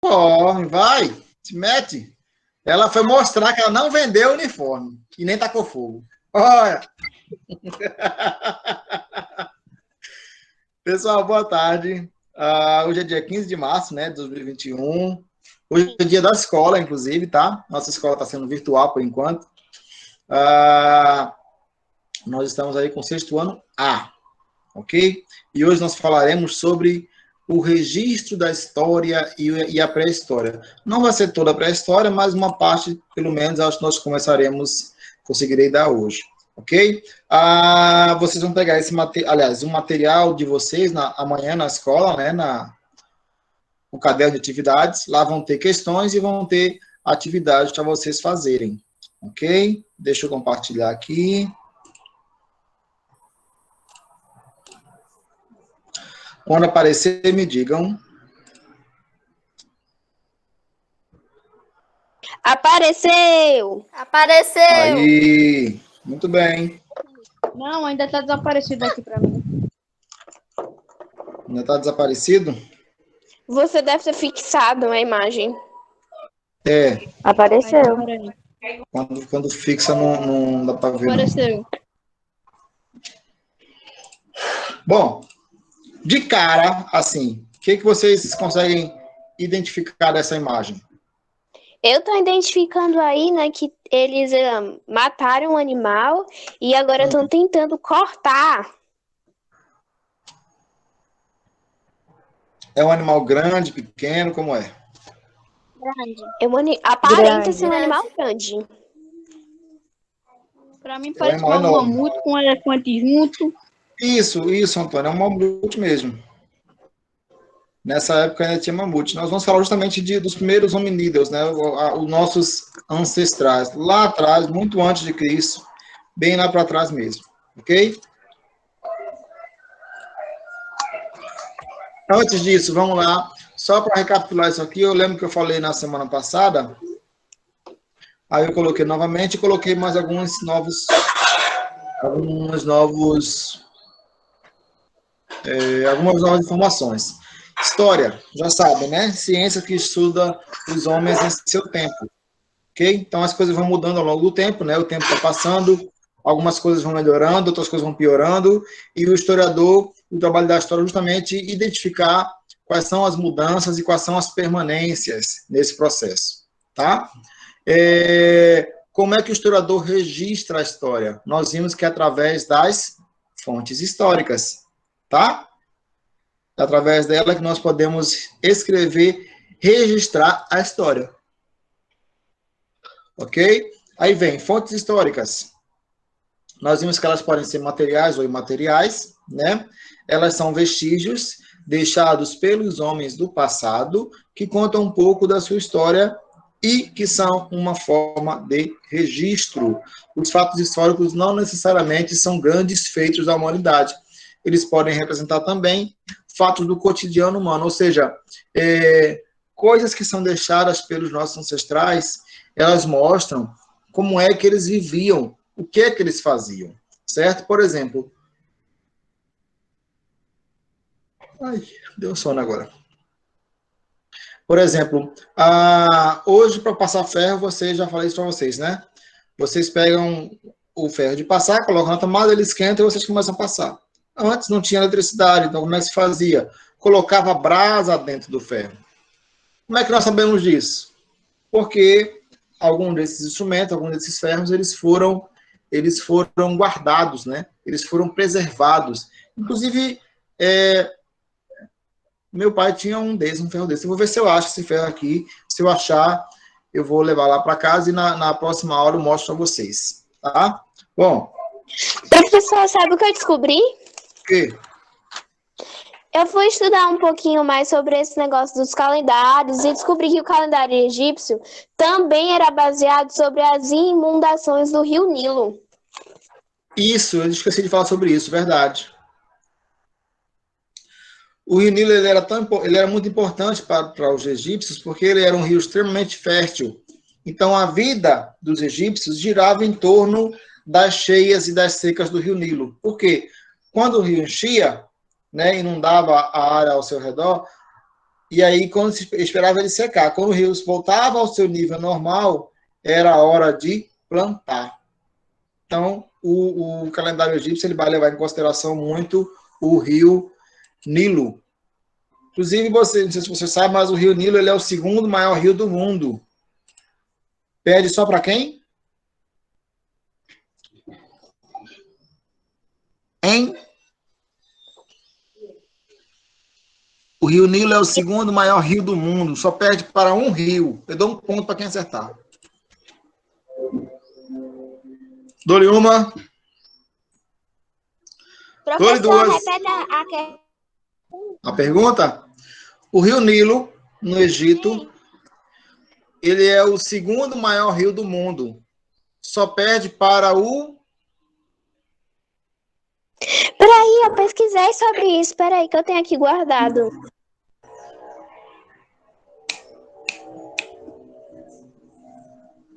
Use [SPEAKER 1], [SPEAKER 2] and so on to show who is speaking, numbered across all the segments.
[SPEAKER 1] Corre, vai, se mete. Ela foi mostrar que ela não vendeu o uniforme e nem tacou fogo. Olha, pessoal, boa tarde. Hoje é dia 15 de março, né, de 2021. Hoje é dia da escola, inclusive, tá? Nossa escola está sendo virtual por enquanto. Nós estamos aí com o sexto ano A, ok? E hoje nós falaremos sobre o registro da história e a pré-história. Não vai ser toda a pré-história, mas uma parte, pelo menos, acho que nós conseguirei dar hoje, ok? Vocês vão pegar esse material, aliás, o material de vocês amanhã na escola, né, no caderno de atividades, lá vão ter questões e vão ter atividades para vocês fazerem, ok? Deixa eu compartilhar aqui. Quando aparecer, me digam.
[SPEAKER 2] Apareceu!
[SPEAKER 3] Apareceu!
[SPEAKER 1] Aí, muito bem.
[SPEAKER 4] Não, ainda está desaparecido aqui para mim.
[SPEAKER 1] Ainda está desaparecido?
[SPEAKER 2] Você deve ter fixado a imagem.
[SPEAKER 1] É.
[SPEAKER 2] Apareceu.
[SPEAKER 1] Quando fixa, não dá para ver.
[SPEAKER 4] Apareceu.
[SPEAKER 1] Bom, de cara, assim, o que vocês conseguem identificar dessa imagem?
[SPEAKER 2] Eu estou identificando aí, né, que eles mataram um animal e agora estão tentando cortar.
[SPEAKER 1] É um animal grande, pequeno, como é?
[SPEAKER 2] Grande. Aparenta ser um animal grande.
[SPEAKER 4] Para mim parece um mamute com um elefante junto. Isso,
[SPEAKER 1] Antônio, é um mamute mesmo. Nessa época ainda tinha mamute. Nós vamos falar justamente dos primeiros hominídeos, né? Os nossos ancestrais, lá atrás, muito antes de Cristo, bem lá para trás mesmo, ok? Antes disso, vamos lá. Só para recapitular isso aqui, eu lembro que eu falei na semana passada, aí eu coloquei novamente e coloquei mais algumas novas informações. História, já sabem, né? Ciência que estuda os homens em seu tempo, ok? Então, as coisas vão mudando ao longo do tempo, né? O tempo está passando, algumas coisas vão melhorando, outras coisas vão piorando, e o historiador, o trabalho da história é justamente identificar quais são as mudanças e quais são as permanências nesse processo, tá? Como é que o historiador registra a história? Nós vimos que é através das fontes históricas, tá? Através dela que nós podemos escrever, registrar a história. Ok? Aí vem, fontes históricas. Nós vimos que elas podem ser materiais ou imateriais, né? Elas são vestígios deixados pelos homens do passado, que contam um pouco da sua história e que são uma forma de registro. Os fatos históricos não necessariamente são grandes feitos da humanidade. Eles podem representar também fatos do cotidiano humano, ou seja, coisas que são deixadas pelos nossos ancestrais, elas mostram como é que eles viviam, o que é que eles faziam, certo? Por exemplo, deu sono agora. Por exemplo, hoje para passar ferro, já falei isso para vocês, né? Vocês pegam o ferro de passar, colocam na tomada, ele esquenta e vocês começam a passar. Antes não tinha eletricidade, então como é que se fazia? Colocava brasa dentro do ferro. Como é que nós sabemos disso? Porque alguns desses instrumentos, alguns desses ferros, eles foram guardados, né? Eles foram preservados. Inclusive, meu pai tinha um ferro desse. Eu vou ver se eu acho esse ferro aqui. Se eu achar, eu vou levar lá para casa e na próxima aula eu mostro para vocês. Tá? Bom.
[SPEAKER 2] Professor, sabe o que eu descobri?
[SPEAKER 1] O quê?
[SPEAKER 2] Eu fui estudar um pouquinho mais sobre esse negócio dos calendários e descobri que o calendário egípcio também era baseado sobre as inundações do rio Nilo.
[SPEAKER 1] Isso, eu esqueci de falar sobre isso, verdade. O rio Nilo ele era muito importante para os egípcios porque ele era um rio extremamente fértil. Então, a vida dos egípcios girava em torno das cheias e das secas do rio Nilo. Por quê? Quando o rio enchia, né, inundava a área ao seu redor, e aí, quando se esperava ele secar, quando o rio voltava ao seu nível normal, era a hora de plantar. Então, o calendário egípcio ele vai levar em consideração muito o rio Nilo. Inclusive, não sei se você sabe, mas o rio Nilo ele é o segundo maior rio do mundo. Pede só para quem? Hein? O rio Nilo é o segundo maior rio do mundo. Só perde para um rio. Eu dou um ponto para quem acertar. Dou-lhe uma. Dou-lhe duas.
[SPEAKER 2] Repete
[SPEAKER 1] A pergunta? O rio Nilo, no Egito, ele é o segundo maior rio do mundo. Só perde para o...
[SPEAKER 2] Peraí, eu pesquisei sobre isso. Peraí, que eu tenho aqui guardado.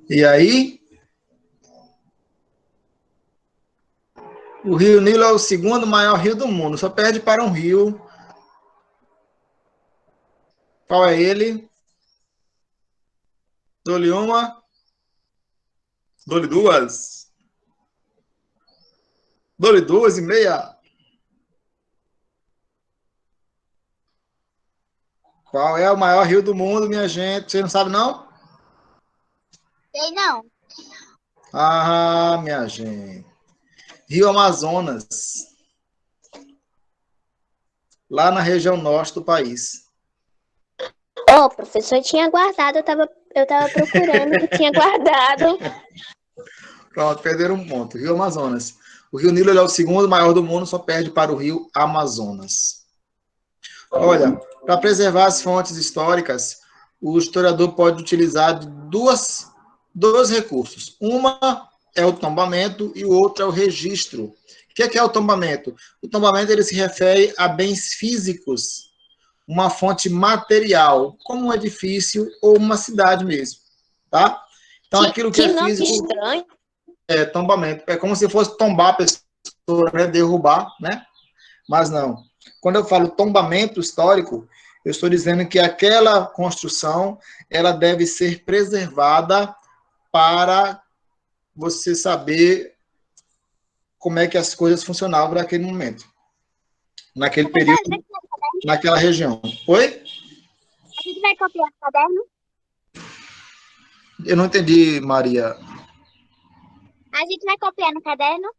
[SPEAKER 1] E aí? O rio Nilo é o segundo maior rio do mundo. Só perde para um rio. Qual é ele? Dou-lhe uma. Dou-lhe duas. Dou-lhe 2,5. Qual é o maior rio do mundo, minha gente? Você não sabe, não?
[SPEAKER 2] Sei não.
[SPEAKER 1] Ah, minha gente. Rio Amazonas. Lá na região norte do país.
[SPEAKER 2] Ô, professor, eu tinha guardado, eu tava procurando, eu tinha guardado.
[SPEAKER 1] Pronto, perderam um ponto. Rio Amazonas. O Rio Nilo é o segundo maior do mundo, só perde para o Rio Amazonas. Olha, para preservar as fontes históricas, o historiador pode utilizar dois recursos. Uma é o tombamento e o outro é o registro. O que é o tombamento? O tombamento ele se refere a bens físicos, uma fonte material, como um edifício ou uma cidade mesmo, tá? Então, aquilo que é físico...
[SPEAKER 2] estranho.
[SPEAKER 1] É tombamento. É como se fosse tombar a pessoa, né? Derrubar, né? Mas não. Quando eu falo tombamento histórico, eu estou dizendo que aquela construção ela deve ser preservada para você saber como é que as coisas funcionavam naquele momento, naquele período, naquela região. Oi?
[SPEAKER 2] A gente vai copiar o caderno?
[SPEAKER 1] Eu não entendi, Maria.
[SPEAKER 2] A gente vai copiar no caderno?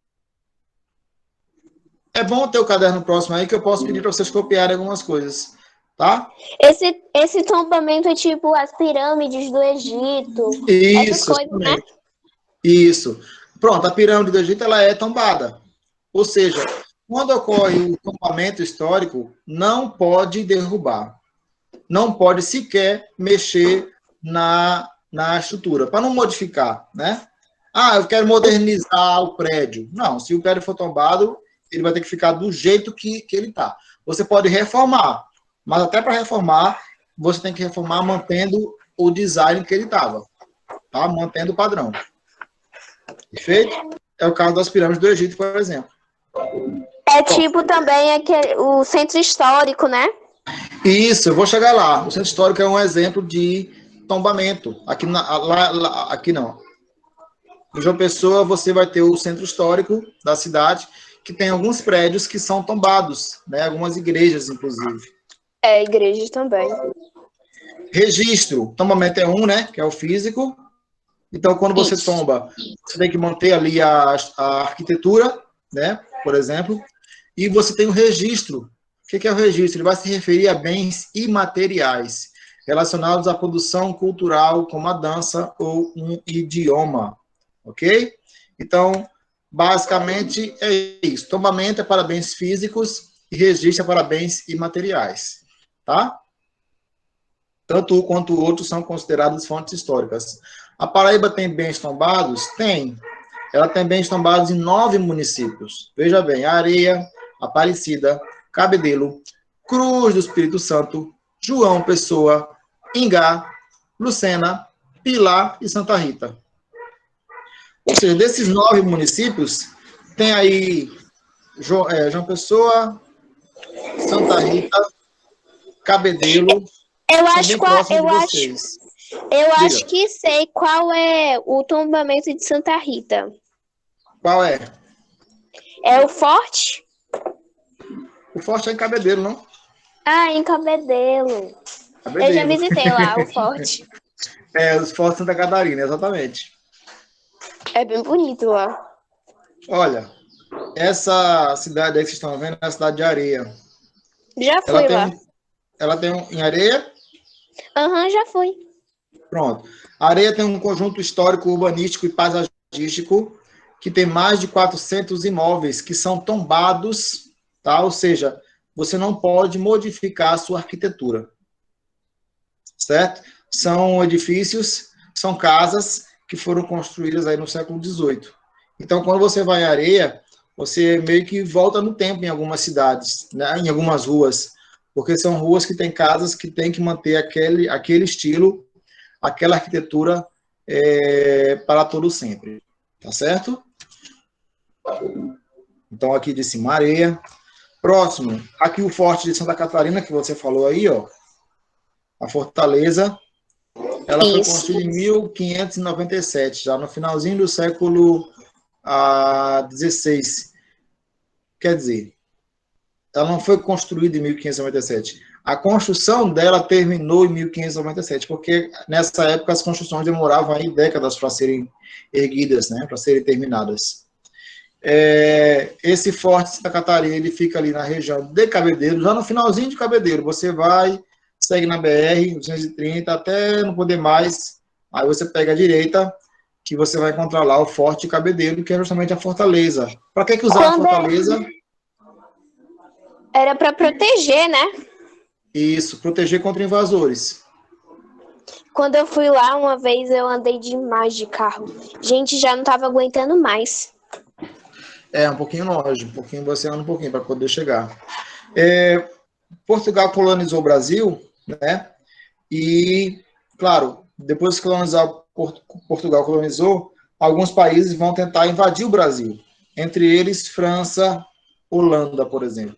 [SPEAKER 1] É bom ter o caderno próximo aí que eu posso pedir para vocês copiarem algumas coisas, tá?
[SPEAKER 2] Esse tombamento é tipo as pirâmides do Egito. Essas
[SPEAKER 1] Isso,
[SPEAKER 2] coisas, né?
[SPEAKER 1] Isso. Pronto, a pirâmide do Egito ela é tombada. Ou seja, quando ocorre o tombamento histórico, não pode derrubar. Não pode sequer mexer na estrutura, para não modificar, né? Ah, eu quero modernizar o prédio. Não, se o prédio for tombado, ele vai ter que ficar do jeito que ele está. Você pode reformar, mas até para reformar, você tem que reformar mantendo o design que ele estava, tá? Mantendo o padrão. Perfeito? É o caso das pirâmides do Egito, por exemplo.
[SPEAKER 2] É tipo também o centro histórico, né?
[SPEAKER 1] Isso, eu vou chegar lá. O centro histórico é um exemplo de tombamento. Aqui não. Em João Pessoa, você vai ter o centro histórico da cidade, que tem alguns prédios que são tombados, né? Algumas igrejas, inclusive.
[SPEAKER 2] É, igrejas também.
[SPEAKER 1] Registro. Tombamento é um, né? Que é o físico. Então, quando você tomba, você tem que manter ali a arquitetura, né? Por exemplo. E você tem o registro. O que é o registro? Ele vai se referir a bens imateriais relacionados à produção cultural, como a dança ou um idioma. Ok? Então, basicamente é isso. Tombamento é para bens físicos e registro é para bens imateriais. Tá? Tanto um quanto o outro são considerados fontes históricas. A Paraíba tem bens tombados? Tem. Ela tem bens tombados em 9 municípios. Veja bem, Areia, Aparecida, Cabedelo, Cruz do Espírito Santo, João Pessoa, Ingá, Lucena, Pilar e Santa Rita. Ou seja, desses 9 municípios, tem aí João Pessoa, Santa Rita, Cabedelo,
[SPEAKER 2] Eu
[SPEAKER 1] São
[SPEAKER 2] acho
[SPEAKER 1] bem
[SPEAKER 2] qual,
[SPEAKER 1] próximos de
[SPEAKER 2] eu acho,
[SPEAKER 1] vocês.
[SPEAKER 2] eu acho
[SPEAKER 1] Diga,
[SPEAKER 2] que sei qual é o tombamento de Santa Rita.
[SPEAKER 1] qual é?
[SPEAKER 2] É o Forte?
[SPEAKER 1] O Forte é em Cabedelo, não?
[SPEAKER 2] Ah, em Cabedelo. Eu já
[SPEAKER 1] Cabedelo.
[SPEAKER 2] visitei lá o Forte.
[SPEAKER 1] É, os Fortes de Santa Catarina, exatamente.
[SPEAKER 2] É bem bonito lá.
[SPEAKER 1] Olha, essa cidade aí que vocês estão vendo é a cidade de Areia.
[SPEAKER 2] Já
[SPEAKER 1] Ela
[SPEAKER 2] fui
[SPEAKER 1] tem
[SPEAKER 2] lá.
[SPEAKER 1] um, ela tem em Areia,
[SPEAKER 2] Aham, já fui.
[SPEAKER 1] pronto. Areia tem um conjunto histórico, urbanístico e paisagístico que tem mais de 400 imóveis que são tombados, tá? Ou seja, você não pode modificar a sua arquitetura, certo? São edifícios, são casas que foram construídas aí no século XVIII. Então, quando você vai em Areia, você meio que volta no tempo em algumas cidades, né? Em algumas ruas, porque são ruas que têm casas que têm que manter aquele estilo, aquela arquitetura para todo sempre, tá certo? Então, aqui de cima, Areia. Próximo, aqui o Forte de Santa Catarina, que você falou aí, ó, a Fortaleza. Ela foi
[SPEAKER 2] Isso.
[SPEAKER 1] construída em 1597, já no finalzinho do século XVI. Quer dizer, ela não foi construída em 1597. A construção dela terminou em 1597, porque nessa época as construções demoravam aí décadas para serem erguidas, né, para serem terminadas. Esse Forte de Santa Catarina, ele fica ali na região de Cabedelo, já no finalzinho de Cabedelo. Você vai, segue na BR-230 até não poder mais, aí você pega a direita, que você vai encontrar lá o Forte de Cabedelo, que é justamente a fortaleza. Para que usar a fortaleza?
[SPEAKER 2] Era para proteger, né?
[SPEAKER 1] Isso, proteger contra invasores.
[SPEAKER 2] Quando eu fui lá uma vez, eu andei demais de carro. Gente, já não tava aguentando mais.
[SPEAKER 1] É, um pouquinho longe, um pouquinho você anda um pouquinho para poder chegar. Portugal colonizou o Brasil, né? E, claro, depois que Portugal colonizou, alguns países vão tentar invadir o Brasil. Entre eles, França, Holanda, por exemplo.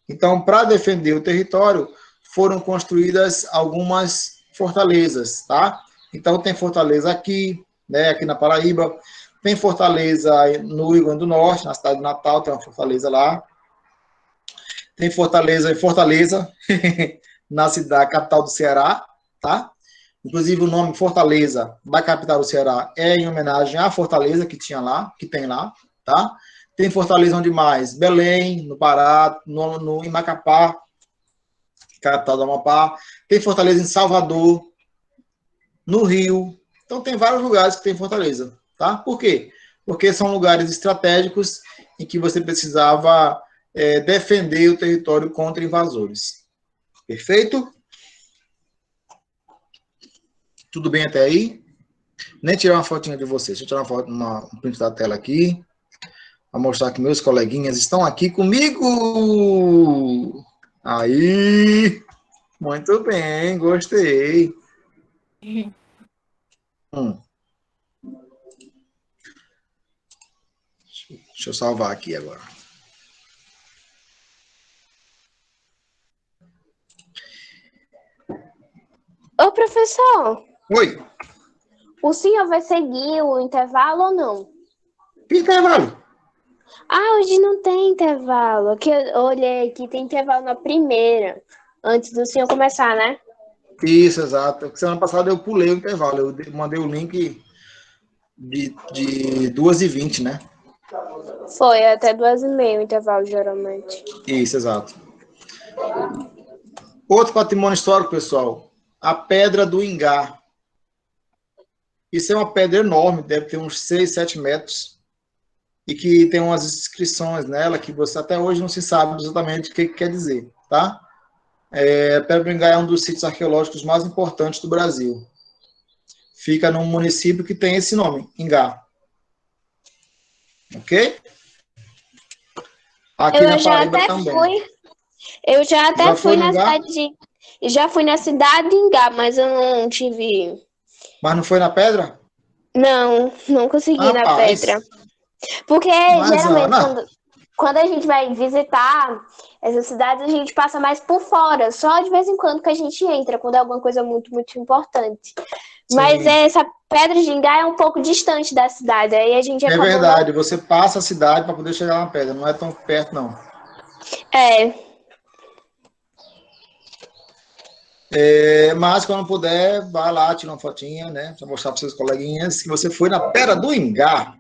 [SPEAKER 1] Então, para defender o território, foram construídas algumas fortalezas, tá? Então, tem fortaleza aqui, né, aqui na Paraíba, tem fortaleza no Rio Grande do Norte, na cidade de Natal, tem uma fortaleza lá. Tem fortaleza em Fortaleza, na cidade capital do Ceará, tá? Inclusive o nome Fortaleza da capital do Ceará é em homenagem à Fortaleza que tinha lá, que tem lá, tá? Tem Fortaleza onde mais? Belém, no Pará, em Macapá, capital do Amapá. Tem Fortaleza em Salvador, no Rio. Então tem vários lugares que tem Fortaleza, tá? Por quê? Porque são lugares estratégicos em que você precisava defender o território contra invasores. Perfeito? Tudo bem até aí? Nem tirar uma fotinha de vocês. Deixa eu tirar uma foto, um print da tela aqui, para mostrar que meus coleguinhas estão aqui comigo. Aí, muito bem, gostei. Deixa eu salvar aqui agora.
[SPEAKER 2] Ô, professor,
[SPEAKER 1] Oi,
[SPEAKER 2] o senhor vai seguir o intervalo ou não?
[SPEAKER 1] que intervalo?
[SPEAKER 2] Ah, hoje não tem intervalo. Aqui eu olhei aqui, tem intervalo na primeira, antes do senhor começar, né?
[SPEAKER 1] Isso, exato. Semana passada eu pulei o intervalo. Eu mandei o link de 2h20, né?
[SPEAKER 2] Foi até 2h30 o intervalo, geralmente.
[SPEAKER 1] Isso, exato. Outro patrimônio histórico, pessoal, a Pedra do Ingá. Isso é uma pedra enorme, deve ter uns 6, 7 metros, e que tem umas inscrições nela que você até hoje não se sabe exatamente o que quer dizer, tá? A Pedra do Ingá é um dos sítios arqueológicos mais importantes do Brasil. Fica num município que tem esse nome, Ingá. Ok? Aqui na Paraíba também.
[SPEAKER 2] Eu já até fui
[SPEAKER 1] no
[SPEAKER 2] na
[SPEAKER 1] Ingá?
[SPEAKER 2] cidade de. Já fui na cidade de Ingá, mas eu não tive.
[SPEAKER 1] Mas não foi na pedra?
[SPEAKER 2] Não consegui ir na
[SPEAKER 1] Rapaz,
[SPEAKER 2] pedra. Porque
[SPEAKER 1] mas
[SPEAKER 2] geralmente
[SPEAKER 1] Ana,
[SPEAKER 2] quando a gente vai visitar essas cidades, a gente passa mais por fora, só de vez em quando que a gente entra, quando é alguma coisa muito, muito importante. Mas
[SPEAKER 1] Sim.
[SPEAKER 2] essa Pedra de Ingá é um pouco distante da cidade, aí a gente
[SPEAKER 1] É
[SPEAKER 2] acabou
[SPEAKER 1] verdade, você passa a cidade para poder chegar na pedra, não é tão perto, não. Mas quando puder, vá lá, tira uma fotinha, né? Para mostrar para seus coleguinhas que você foi na Pedra do Ingá.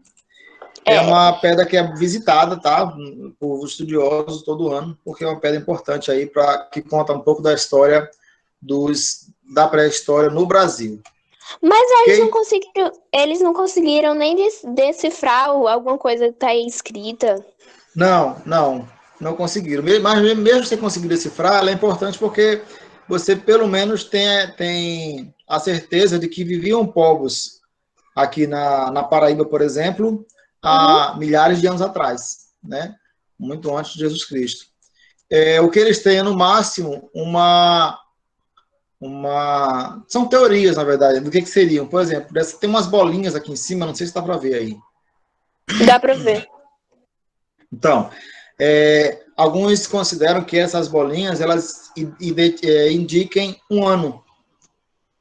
[SPEAKER 1] É uma pedra que é visitada, tá? Por estudiosos todo ano, porque é uma pedra importante aí, que conta um pouco da história da pré-história no Brasil.
[SPEAKER 2] Mas eles não conseguiram nem decifrar alguma coisa que está aí escrita.
[SPEAKER 1] Não conseguiram. Mas mesmo sem conseguir decifrar, ela é importante porque você pelo menos tem a certeza de que viviam povos aqui na Paraíba, por exemplo, há milhares de anos atrás, né? Muito antes de Jesus Cristo. O que eles têm é, no máximo, são teorias, na verdade, do que seriam. Por exemplo, tem umas bolinhas aqui em cima, não sei se dá para ver aí.
[SPEAKER 2] Dá para ver.
[SPEAKER 1] Então, alguns consideram que essas bolinhas, elas indiquem um ano.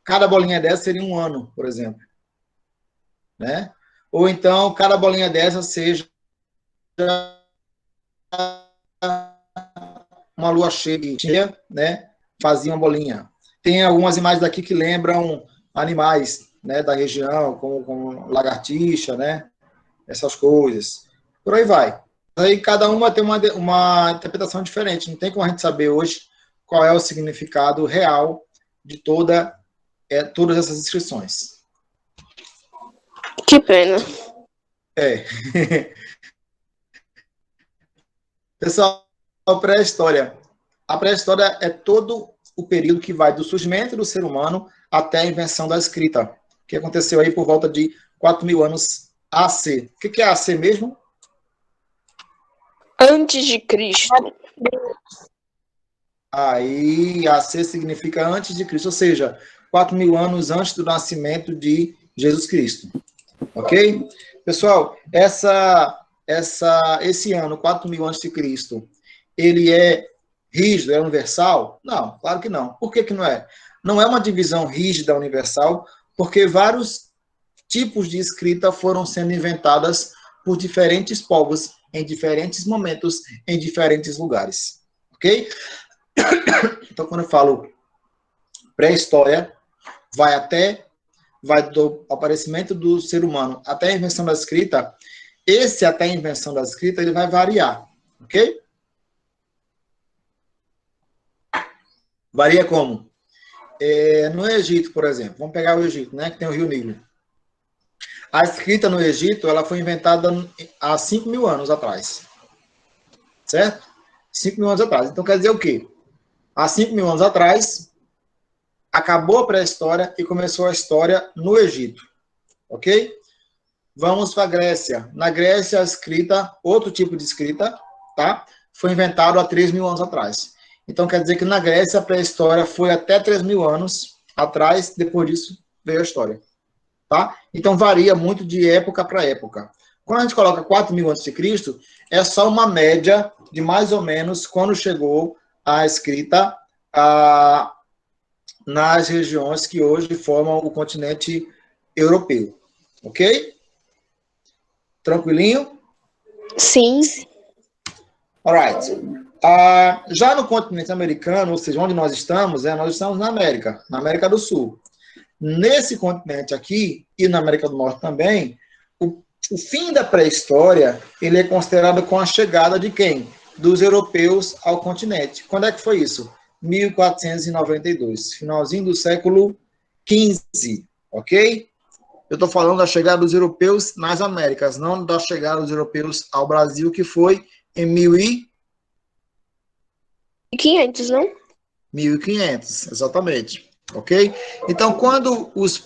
[SPEAKER 1] Cada bolinha dessa seria um ano, por exemplo. Né? Ou então, cada bolinha dessa seja uma lua cheia, né? Fazia uma bolinha. Tem algumas imagens daqui que lembram animais, né, da região, como lagartixa, né? Essas coisas. Por aí vai. Aí cada uma tem uma interpretação diferente. Não tem como a gente saber hoje qual é o significado real de todas essas inscrições.
[SPEAKER 2] Que pena.
[SPEAKER 1] Pessoal, pré-história. A pré-história é todo o período que vai do surgimento do ser humano até a invenção da escrita, que aconteceu aí por volta de 4.000 anos AC. O que é AC mesmo?
[SPEAKER 2] Antes de Cristo.
[SPEAKER 1] Aí, AC significa antes de Cristo, ou seja, 4.000 anos antes do nascimento de Jesus Cristo. Ok? Pessoal, esse ano, 4.000 antes de Cristo, ele é rígido, é universal? Não, claro que não. Por que não é? Não é uma divisão rígida universal, porque vários tipos de escrita foram sendo inventadas por diferentes povos, em diferentes momentos, em diferentes lugares. Ok? Então, quando eu falo pré-história, vai do aparecimento do ser humano até a invenção da escrita. Esse até a invenção da escrita, ele vai variar. Ok? Varia como? No Egito, por exemplo, vamos pegar o Egito, né, que tem o Rio Nilo. A escrita no Egito, ela foi inventada há 5.000 anos atrás. Certo? 5.000 anos atrás. Então, quer dizer o quê? Há 5.000 anos atrás, acabou a pré-história e começou a história no Egito. Ok? Vamos para a Grécia. Na Grécia, a escrita, outro tipo de escrita, tá? Foi inventado há 3.000 anos atrás. Então, quer dizer que na Grécia, a pré-história foi até 3.000 anos atrás, depois disso veio a história. Tá? Então, varia muito de época para época. Quando a gente coloca 4.000 a.C., é só uma média de mais ou menos quando chegou a escrita nas regiões que hoje formam o continente europeu. Ok? Tranquilinho?
[SPEAKER 2] Sim.
[SPEAKER 1] Alright. Já no continente americano, ou seja, onde nós estamos na América do Sul. Nesse continente aqui, e na América do Norte também, o fim da pré-história, ele é considerado com a chegada de quem? Dos europeus ao continente. Quando é que foi isso? 1492, finalzinho do século XV, ok? Eu estou falando da chegada dos europeus nas Américas, não da chegada dos europeus ao Brasil, que foi em
[SPEAKER 2] 1500, não?
[SPEAKER 1] 1500, exatamente. Ok? Então, quando os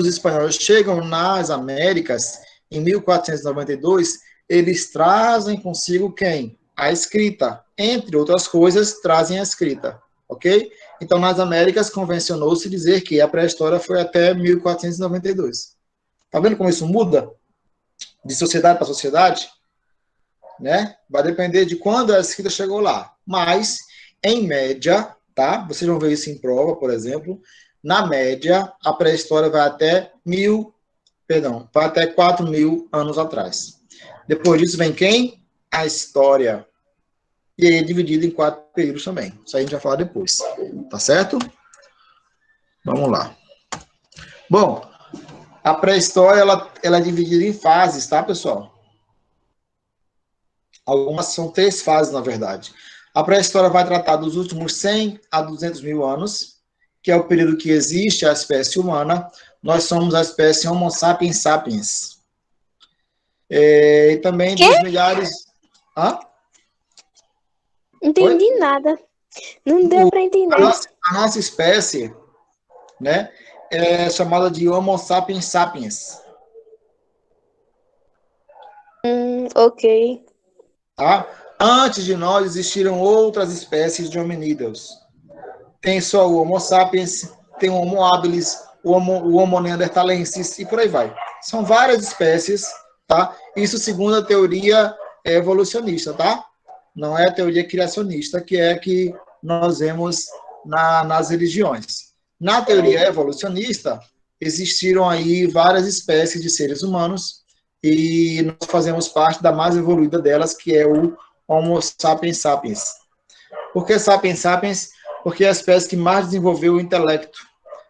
[SPEAKER 1] espanhóis chegam nas Américas, em 1492, eles trazem consigo quem? A escrita. Entre outras coisas, trazem a escrita. Ok? Então, nas Américas, convencionou-se dizer que a pré-história foi até 1492. Tá vendo como isso muda? De sociedade para sociedade? né? Vai depender de quando a escrita chegou lá. Mas, em média, tá? Vocês vão ver isso em prova, por exemplo. Na média, a pré-história vai até 4.000 anos atrás. Depois disso vem quem? A história. E aí é dividido em 4 períodos também. Isso aí a gente vai falar depois. Tá certo? Vamos lá. Bom, a pré-história ela é dividida em fases, tá, pessoal? Algumas são 3 fases, na verdade. A pré-história vai tratar dos últimos 100 a 200 mil anos, que é o período que existe a espécie humana. Nós somos a espécie Homo sapiens sapiens. E também dos milhares... Hã?
[SPEAKER 2] Entendi nada. Não deu para entender.
[SPEAKER 1] A nossa espécie, né, é chamada de Homo sapiens sapiens.
[SPEAKER 2] Ok.
[SPEAKER 1] Tá? Antes de nós existiram outras espécies de hominídeos. Tem só o Homo sapiens, tem o Homo habilis, o Homo neanderthalensis e por aí vai. São várias espécies, tá? Isso segundo a teoria evolucionista, tá? Não é a teoria criacionista, que é que nós vemos nas religiões. Na teoria evolucionista, existiram aí várias espécies de seres humanos e nós fazemos parte da mais evoluída delas, que é o Homo sapiens sapiens. Por que sapiens sapiens? Porque é a espécie que mais desenvolveu o intelecto,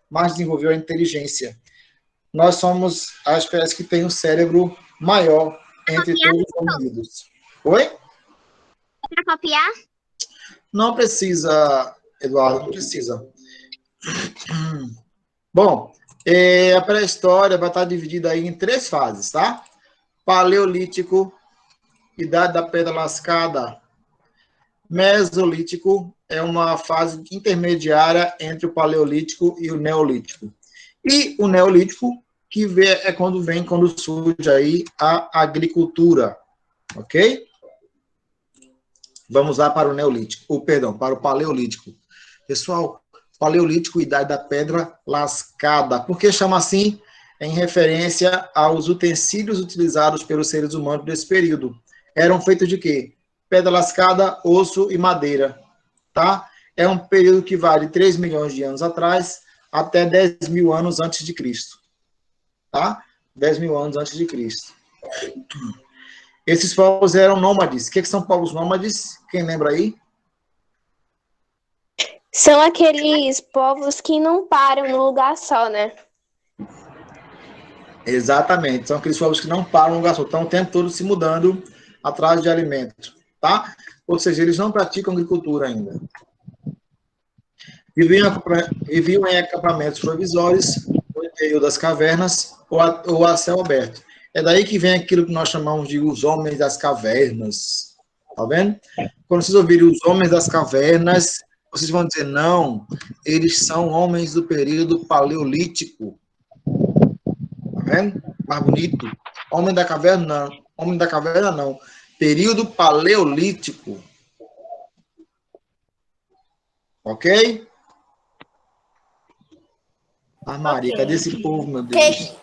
[SPEAKER 1] mais desenvolveu a inteligência. Nós somos a espécie que tem o cérebro maior entre todos os homínidos. Oi?
[SPEAKER 3] Para copiar?
[SPEAKER 1] Não precisa, Eduardo, não precisa. Bom, a pré-história vai estar dividida aí em 3 fases, tá? Paleolítico, Idade da Pedra Lascada. Mesolítico é uma fase intermediária entre o Paleolítico e o Neolítico. E o Neolítico, que é quando surge aí a agricultura, ok? Vamos lá para o Neolítico, para o Paleolítico. Pessoal, Paleolítico, Idade da Pedra Lascada. Por que chama assim? Em referência aos utensílios utilizados pelos seres humanos desse período. Eram feitos de quê? Pedra lascada, osso e madeira, tá? É um período que vai de 3 milhões de anos atrás até 10 mil anos antes de Cristo, tá? 10 mil anos antes de Cristo. Esses povos eram nômades. O que são povos nômades? Quem lembra aí?
[SPEAKER 2] São aqueles povos que não param num lugar só, né?
[SPEAKER 1] Exatamente. São aqueles povos que não param num lugar só. Estão o tempo todo se mudando atrás de alimento, tá? Ou seja, eles não praticam agricultura ainda. Viviam em acampamentos provisórios, no interior das cavernas ou a céu aberto. É daí que vem aquilo que nós chamamos de os homens das cavernas. Tá vendo? Quando vocês ouvirem os homens das cavernas, vocês vão dizer, não, eles são homens do período paleolítico. Tá vendo? Mais bonito. Homem da caverna, não. Homem da caverna, não. Período paleolítico. Ok? Ah, Maria,
[SPEAKER 3] Ok.
[SPEAKER 1] cadê esse povo, meu Deus?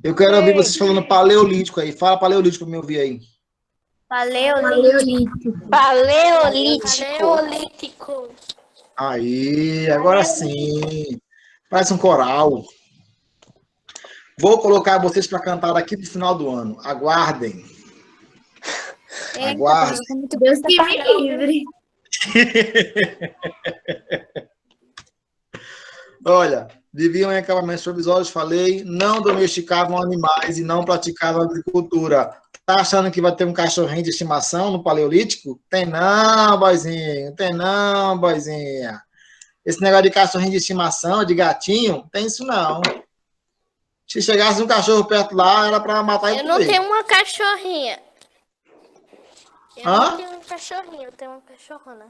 [SPEAKER 1] Eu quero ouvir vocês falando paleolítico aí. Fala paleolítico para me ouvir aí.
[SPEAKER 3] Paleolítico.
[SPEAKER 2] Paleolítico.
[SPEAKER 1] Aí, agora sim. Parece um coral. Vou colocar vocês para cantar daqui pro final do ano. Aguardem. Aguardem.
[SPEAKER 3] Deus que me livre.
[SPEAKER 1] Olha, viviam em acampamentos provisórios, falei, não domesticavam animais e não praticavam agricultura. Tá achando que vai ter um cachorrinho de estimação no Paleolítico? Tem não, boizinho. Tem não, boizinha. Esse negócio de cachorrinho de estimação, de gatinho, tem isso não. Se chegasse um cachorro perto lá, era para matar e
[SPEAKER 3] Eu não tenho uma cachorrinha.
[SPEAKER 1] Hã?
[SPEAKER 3] Não tenho um cachorrinho, eu tenho uma cachorrona.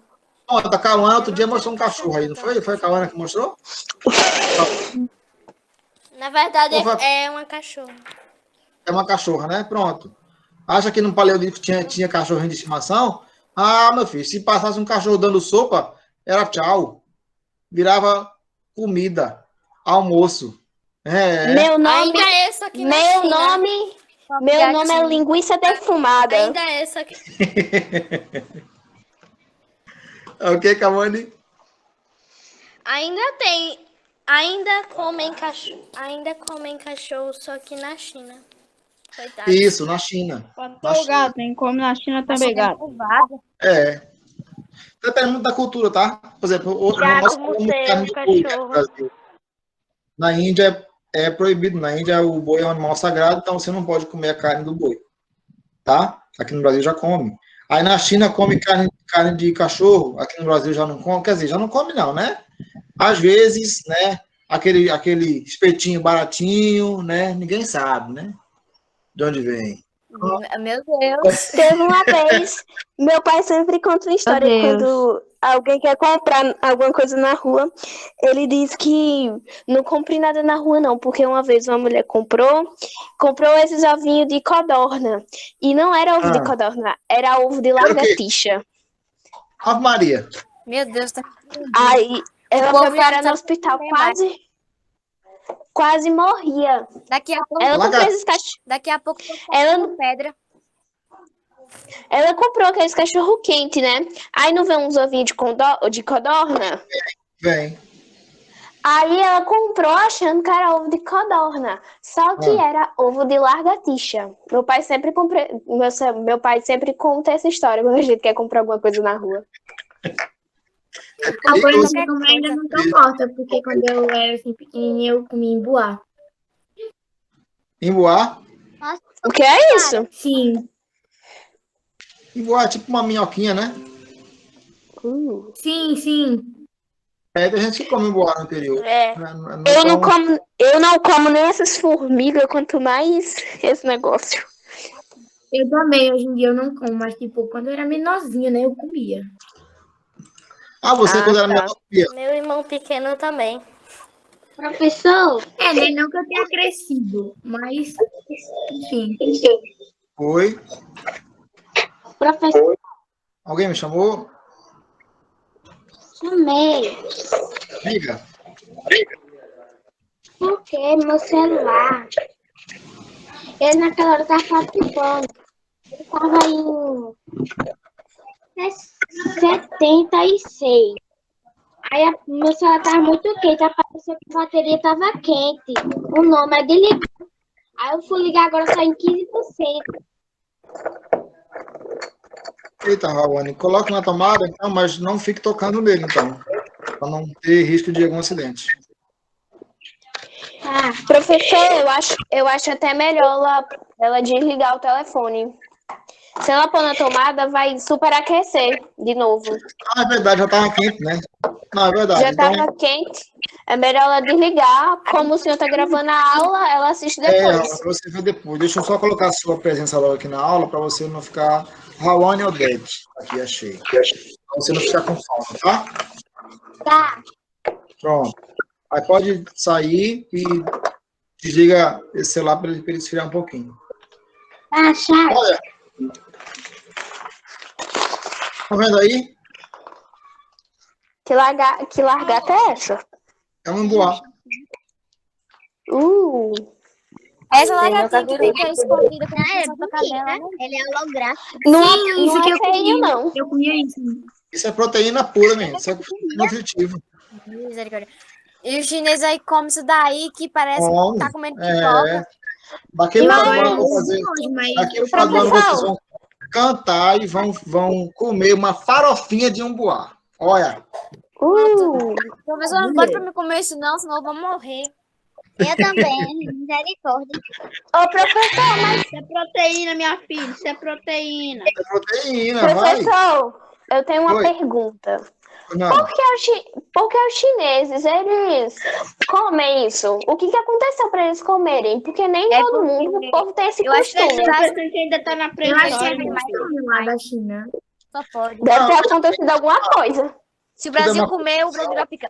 [SPEAKER 1] Ó, a Cauana outro dia mostrou um cachorro aí, não foi? Foi a Cauana que mostrou?
[SPEAKER 3] Na verdade,
[SPEAKER 1] Ou foi-
[SPEAKER 3] é uma cachorra.
[SPEAKER 1] É uma cachorra, né? Pronto. Acha que no Paleolítico tinha cachorrinho de estimação? Ah, meu filho, se passasse um cachorro dando sopa, era tchau. Virava comida, almoço.
[SPEAKER 2] Meu nome,
[SPEAKER 3] Ainda é isso aqui na
[SPEAKER 2] meu
[SPEAKER 3] China.
[SPEAKER 2] nome Meu nome é linguiça defumada.
[SPEAKER 3] Ainda é essa aqui.
[SPEAKER 1] Ok, Cavani?
[SPEAKER 3] Ainda comem cachorro, só que na China. Coitado.
[SPEAKER 1] Isso, na China.
[SPEAKER 4] Até o gato, hein? Come na China também, gato.
[SPEAKER 1] É. Depende muito da cultura, tá? Por exemplo, nós comemos carne de boi, né, no Brasil. Na Índia é proibido. Na Índia o boi é um animal sagrado, então você não pode comer a carne do boi. Tá? Aqui no Brasil já come. Aí na China come carne de cachorro, aqui no Brasil já não come. Quer dizer, já não come não, né? Às vezes, né? Aquele espetinho baratinho, né? Ninguém sabe, né? De onde vem.
[SPEAKER 3] Meu Deus.
[SPEAKER 2] Teve uma vez, meu pai sempre conta uma história quando alguém quer comprar alguma coisa na rua. Ele diz que não compre nada na rua, não, porque uma vez uma mulher comprou esses ovinhos de codorna. E não era ovo de codorna, era ovo de lagartixa.
[SPEAKER 1] Ave Maria.
[SPEAKER 3] Meu Deus.
[SPEAKER 2] Aí ela foi parar no hospital, quase morria.
[SPEAKER 3] Daqui a pouco,
[SPEAKER 2] Ela comprou esses cachorros.
[SPEAKER 3] ela pedra.
[SPEAKER 2] Ela comprou aqueles cachorro quente, né? Aí não vê uns ovinhos de codorna?
[SPEAKER 1] Vem.
[SPEAKER 2] Aí ela comprou achando que era ovo de codorna. Só que era ovo de lagartixa. Meu pai sempre conta essa história quando a gente quer comprar alguma coisa na rua.
[SPEAKER 5] A coisa que eu ainda não comporta, porque quando eu era assim pequenininha eu comia embuá.
[SPEAKER 1] Embuá?
[SPEAKER 2] O que é isso?
[SPEAKER 5] Sim,
[SPEAKER 1] Embuá é tipo uma minhoquinha, né?
[SPEAKER 5] sim.
[SPEAKER 1] É, tem gente que come embuá no interior.
[SPEAKER 2] Eu não como nem essas formigas, quanto mais esse negócio.
[SPEAKER 5] Eu também, hoje em dia eu não como, mas tipo, quando eu era menorzinha, né, eu comia.
[SPEAKER 1] Ah, você quando era menor comia.
[SPEAKER 3] Meu irmão pequeno também.
[SPEAKER 5] Professor? Né, não que eu tenha crescido, mas, enfim.
[SPEAKER 1] Oi?
[SPEAKER 5] Professor?
[SPEAKER 1] Alguém me chamou?
[SPEAKER 5] Chamei.
[SPEAKER 1] Diga.
[SPEAKER 5] Por que meu celular? Ele naquela hora estava participando. Ele estava em 76. Aí meu celular estava muito quente. Apareceu que a bateria estava quente. O nome é de ligar. Aí eu fui ligar agora só em 15%.
[SPEAKER 1] Eita, Raoni, coloque na tomada, então, mas não fique tocando nele, então. Para não ter risco de algum acidente.
[SPEAKER 2] Professor, eu acho até melhor ela desligar o telefone. Se ela pôr na tomada, vai superaquecer de novo.
[SPEAKER 1] Ah, é verdade, já estava quente, né? Não, é verdade.
[SPEAKER 2] Já estava quente. É melhor ela desligar. Como o senhor está gravando a aula, ela assiste depois.
[SPEAKER 1] Você vê depois. Deixa eu só colocar a sua presença logo aqui na aula, para você não ficar... Raoni Odete. Aqui, achei. Para você não ficar com falta, tá?
[SPEAKER 5] Tá.
[SPEAKER 1] Pronto. Aí pode sair e desliga esse celular para ele esfriar um pouquinho.
[SPEAKER 5] Tá, chato.
[SPEAKER 1] Olha. Tá vendo aí?
[SPEAKER 2] Que largata é essa?
[SPEAKER 1] É um embuá.
[SPEAKER 3] Essa lagartinha que fica escondida com a sua cadela, né?
[SPEAKER 5] Ele é holográfico.
[SPEAKER 2] Não
[SPEAKER 5] isso que
[SPEAKER 2] é
[SPEAKER 5] eu
[SPEAKER 2] feio,
[SPEAKER 5] comia.
[SPEAKER 2] não.
[SPEAKER 5] Eu comia isso.
[SPEAKER 1] Isso é proteína pura, mesmo. Isso é nutritivo.
[SPEAKER 3] Misericórdia. E o chinês aí come isso daí que parece que tá comendo pipoca.
[SPEAKER 1] Daquele padrão, vocês vão cantar e vão comer uma farofinha de umbuá. Olha.
[SPEAKER 3] Professor, não pode pra me comer isso não, senão eu vou morrer.
[SPEAKER 5] Eu também, misericórdia.
[SPEAKER 2] Ô, professor, mas...
[SPEAKER 4] Isso é proteína, minha filha, isso é proteína.
[SPEAKER 1] É proteína, vai.
[SPEAKER 2] Professor, eu tenho uma pergunta.
[SPEAKER 1] Não.
[SPEAKER 2] Por que os chineses, eles comem isso? O que aconteceu para eles comerem? Porque nem todo mundo, o povo tem esse costume.
[SPEAKER 4] Eu acho que ainda tá na
[SPEAKER 5] Eu acho que
[SPEAKER 4] pré-história.
[SPEAKER 5] é mais comum lá da China.
[SPEAKER 3] Só pode.
[SPEAKER 2] Deve ter acontecido alguma coisa.
[SPEAKER 3] Se o Brasil comer, o Brasil vai ficar...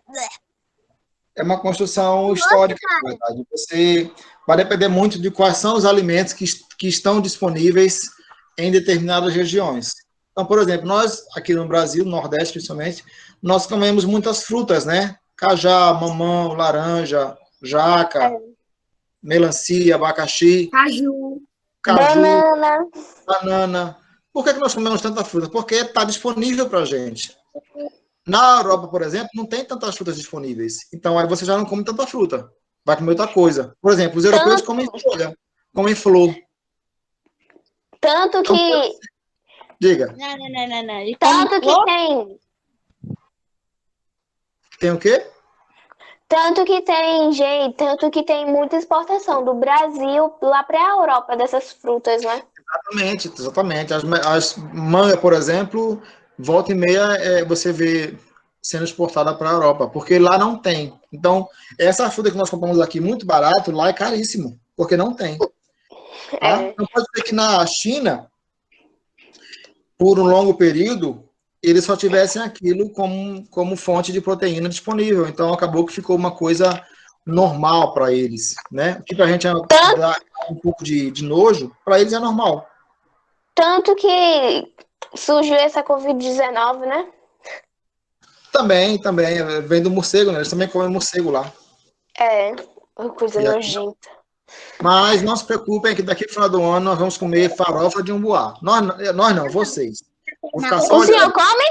[SPEAKER 1] É uma construção histórica, na verdade. Você vai depender muito de quais são os alimentos que estão disponíveis em determinadas regiões. Então, por exemplo, nós aqui no Brasil, no Nordeste principalmente, nós comemos muitas frutas, né? Cajá, mamão, laranja, jaca, melancia, abacaxi. caju,
[SPEAKER 2] Banana.
[SPEAKER 1] banana. Por que nós comemos tanta fruta? Porque está disponível para a gente. Na Europa, por exemplo, não tem tantas frutas disponíveis. Então, aí você já não come tanta fruta. Vai comer outra coisa. Por exemplo, os europeus comem folha, comem flor.
[SPEAKER 2] Tanto
[SPEAKER 1] Então,
[SPEAKER 2] que...
[SPEAKER 1] diga.
[SPEAKER 4] Não. Ele
[SPEAKER 2] Tanto
[SPEAKER 4] come
[SPEAKER 2] que
[SPEAKER 4] flor?
[SPEAKER 2] tem...
[SPEAKER 1] Tem o quê?
[SPEAKER 2] Tanto que tem muita exportação do Brasil lá para a Europa dessas frutas, né?
[SPEAKER 1] Exatamente. As mangas, por exemplo, volta e meia você vê sendo exportada para a Europa, porque lá não tem. Então, essa fruta que nós compramos aqui muito barato, lá é caríssimo, porque não tem. Tá? Não pode ser que na China, por um longo período, eles só tivessem aquilo como fonte de proteína disponível. Então, acabou que ficou uma coisa normal para eles, né? O que para a gente dá um pouco de nojo, para eles é normal.
[SPEAKER 2] Tanto que surgiu essa Covid-19, né?
[SPEAKER 1] Também, vem do morcego, né? Eles também comem morcego lá.
[SPEAKER 2] É, uma coisa
[SPEAKER 1] E aqui
[SPEAKER 2] nojenta.
[SPEAKER 1] Mas não se preocupem que daqui no final do ano nós vamos comer farofa de umbuá. Nós não, vocês. Vou ficar só
[SPEAKER 2] O senhor
[SPEAKER 1] olhando.
[SPEAKER 2] come?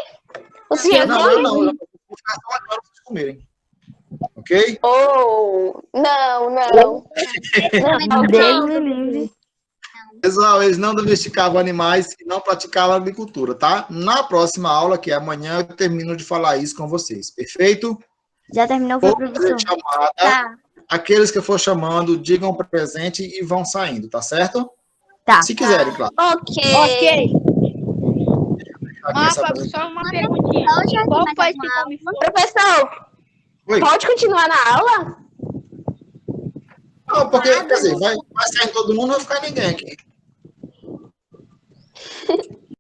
[SPEAKER 2] O senhor
[SPEAKER 1] Não,
[SPEAKER 2] come?
[SPEAKER 1] eu não. Eu vou ficar só olhando vocês comerem. Ok?
[SPEAKER 2] Oh, não.
[SPEAKER 4] Deus me livre.
[SPEAKER 1] Pessoal, eles não domesticavam animais e não praticavam agricultura, tá? Na próxima aula, que é amanhã, eu termino de falar isso com vocês. Perfeito?
[SPEAKER 4] Já terminou,
[SPEAKER 1] Vou
[SPEAKER 4] foi,
[SPEAKER 1] fazer
[SPEAKER 4] professor?
[SPEAKER 1] chamada.
[SPEAKER 3] Tá.
[SPEAKER 1] Aqueles que eu for chamando, digam presente e vão saindo, tá certo?
[SPEAKER 4] Tá.
[SPEAKER 1] Se quiserem, claro.
[SPEAKER 2] Ok.
[SPEAKER 4] Ok.
[SPEAKER 1] Aqui essa
[SPEAKER 4] Só uma perguntinha.
[SPEAKER 5] Hoje
[SPEAKER 4] Qual
[SPEAKER 5] mais
[SPEAKER 4] país
[SPEAKER 5] alguma
[SPEAKER 4] que come flor?
[SPEAKER 2] Professor,
[SPEAKER 1] Oi.
[SPEAKER 2] pode continuar na aula?
[SPEAKER 1] Não, porque, quer dizer, vai sair todo mundo, não vai ficar ninguém aqui.